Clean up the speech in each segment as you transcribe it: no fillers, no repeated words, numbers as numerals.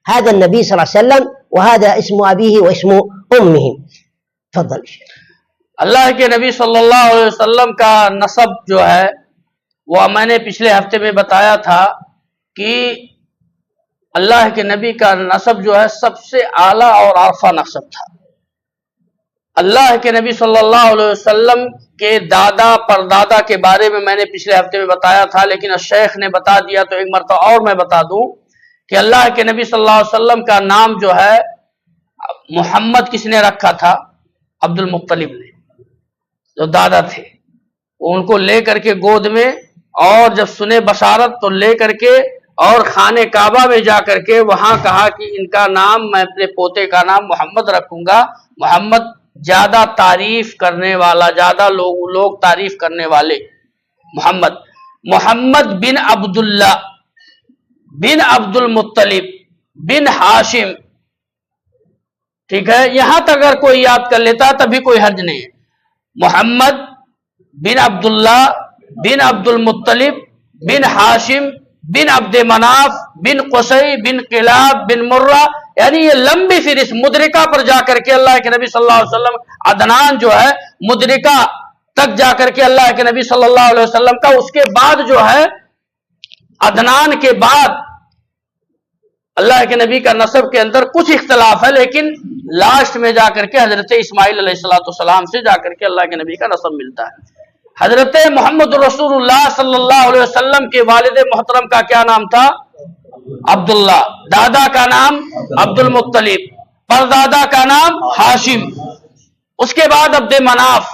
هذا النبي صلى الله عليه وسلم وهذا اسم أبيه واسم أمه. تفضل. اللہ کے نبی صلی اللہ علیہ وسلم کا نسب جو ہے وہ میں نے پچھلے ہفتے میں بتایا تھا کہ اللہ کے نبی کا نسب جو ہے سب سے اعلیٰ اور عارفہ نسب تھا. اللہ کے نبی صلی اللہ علیہ وسلم کے دادا پردادا کے بارے میں نے پچھلے ہفتے میں بتایا تھا، لیکن الشیخ نے بتا دیا تو ایک مرتبہ اور میں بتا دوں کہ اللہ کے نبی صلی اللہ علیہ وسلم کا نام جو ہے محمد کس نے رکھا تھا؟ عبد المطلب نے، جو دادا تھے. ان کو لے کر کے گود میں، اور جب سنے بشارت تو لے کر کے اور خانہ کعبہ میں جا کر کے وہاں کہا کہ ان کا نام میں اپنے پوتے کا نام محمد رکھوں گا. محمد زیادہ تعریف کرنے والا، زیادہ لوگ تعریف کرنے والے. محمد بن عبداللہ بن عبد المطلب بن ہاشم. ٹھیک ہے، یہاں تک اگر کوئی یاد کر لیتا تبھی کوئی حرج نہیں ہے. محمد بن عبداللہ بن عبد المطلب بن ہاشم بن عبد مناف بن قصی بن کلاب بن مرہ، یعنی یہ لمبی فہرست. مدرکہ پر جا کر کے اللہ کے نبی صلی اللہ علیہ وسلم عدنان جو ہے مدرکہ تک جا کر کے اللہ کے نبی صلی اللہ علیہ وسلم کا، اس کے بعد جو ہے عدنان کے بعد اللہ کے نبی کا نسب کے اندر کچھ اختلاف ہے، لیکن لاسٹ میں جا کر کے حضرت اسماعیل علیہ السلام سے جا کر کے اللہ کے نبی کا نسب ملتا ہے. حضرت محمد رسول اللہ صلی اللہ علیہ وسلم کے والد محترم کا کیا نام تھا؟ عبداللہ. دادا کا نام عبد المطلب، پردادا کا نام ہاشم، اس کے بعد عبد مناف،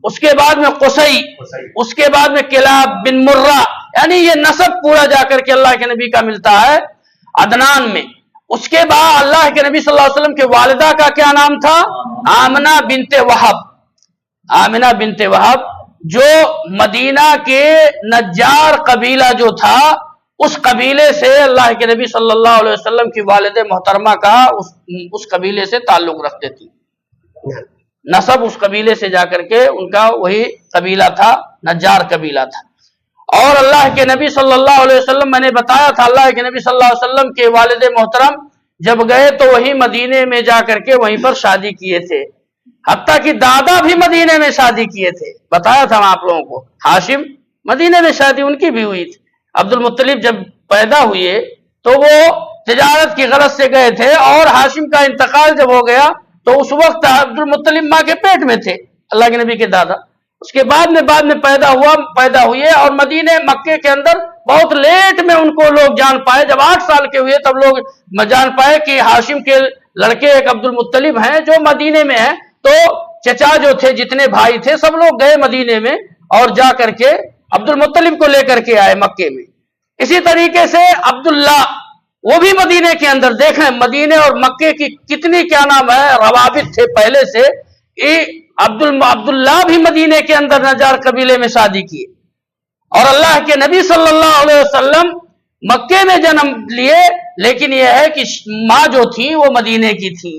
اس کے بعد میں قصی، اس کے بعد میں کلاب بن مرہ. یعنی یہ نسب پورا جا کر کے اللہ کے نبی کا ملتا ہے عدنان میں. اس کے بعد اللہ کے نبی صلی اللہ علیہ وسلم کے والدہ کا کیا نام تھا؟ آمنہ بنت وہب. آمنہ بنت وہب جو مدینہ کے نجار قبیلہ جو تھا، اس قبیلے سے اللہ کے نبی صلی اللہ علیہ وسلم کی والد محترمہ کا اس قبیلے سے تعلق رکھتے تھی. نسب اس قبیلے سے جا کر کے ان کا وہی قبیلہ تھا، نجار قبیلہ تھا. اور اللہ کے نبی صلی اللہ علیہ وسلم، میں نے بتایا تھا اللہ کے نبی صلی اللہ علیہ وسلم کے والد محترم جب گئے تو وہی مدینے میں جا کر کے وہیں پر شادی کیے تھے. حتیٰ کہ دادا بھی مدینے میں شادی کیے تھے. بتایا تھا آپ لوگوں کو ہاشم مدینے میں شادی ان کی بھی ہوئی تھی. عبد المطلب جب پیدا ہوئے تو وہ تجارت کی غرض سے گئے تھے، اور ہاشم کا انتقال جب ہو گیا تو اس وقت عبد المطلب ماں کے پیٹ میں تھے اللہ کے نبی کے دادا. اس کے بعد میں پیدا ہوئے، اور مدینے مکے کے اندر بہت لیٹ میں ان کو لوگ جان پائے. جب 8 سال کے ہوئے تب لوگ جان پائے کہ ہاشم کے لڑکے ایک عبد المطلب ہیں جو مدینے میں ہیں. تو چچا جو تھے، جتنے بھائی تھے، سب لوگ گئے مدینے میں اور جا کر کے عبد المطلب کو لے کر کے آئے مکے میں. اسی طریقے سے عبداللہ وہ بھی مدینے کے اندر. دیکھیں مدینے اور مکے کی کتنی کیا نام ہے روابط تھے پہلے سے. عبداللہ بھی مدینے کے اندر نجار قبیلے میں شادی کی، اور اللہ کے نبی صلی اللہ علیہ وسلم مکے میں جنم لیے، لیکن یہ ہے کہ ماں جو تھی وہ مدینے کی تھی.